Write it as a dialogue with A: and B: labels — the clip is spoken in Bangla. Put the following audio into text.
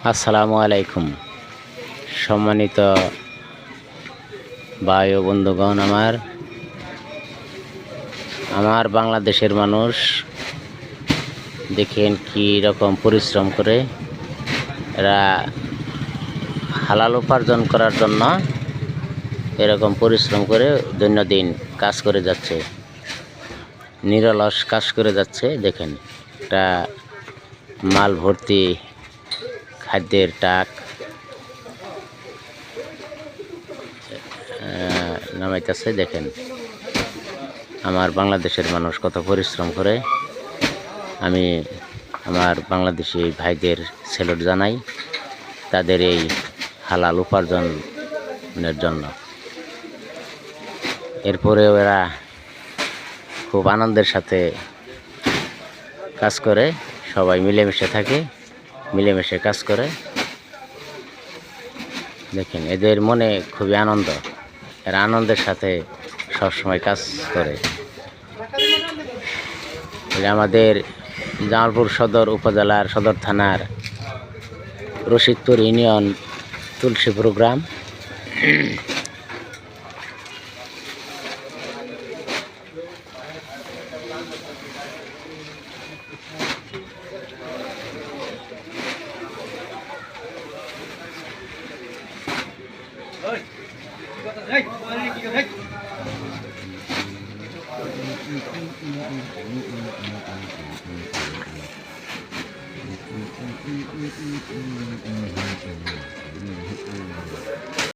A: আসসালামু আলাইকুম। সম্মানিত ভাই ও বন্ধুগণ, আমার বাংলাদেশের মানুষ দেখেন কি রকম পরিশ্রম করে এরা হালাল উপার্জন করার জন্য এরকম পরিশ্রম করে দৈনন্দিন কাজ করে যাচ্ছে, নিরলস কাজ করে যাচ্ছে। দেখেন একটা মাল ভর্তি খাদ্যের টাক নামাইতেছে। দেখেন আমার বাংলাদেশের মানুষ কত পরিশ্রম করে। আমি আমার বাংলাদেশি ভাইদের স্যালুট জানাই তাদের এই হালাল উপার্জনের জন্য। এরপরেও এরা খুব আনন্দের সাথে কাজ করে, সবাই মিলেমিশে থাকে, মিলেমিশে কাজ করে। দেখেন এদের মনে খুবই আনন্দ, এরা আনন্দের সাথে সবসময় কাজ করে। এটা আমাদের জামালপুর সদর উপজেলার সদর থানার রশিদপুর ইউনিয়ন তুলসীপুর গ্রাম।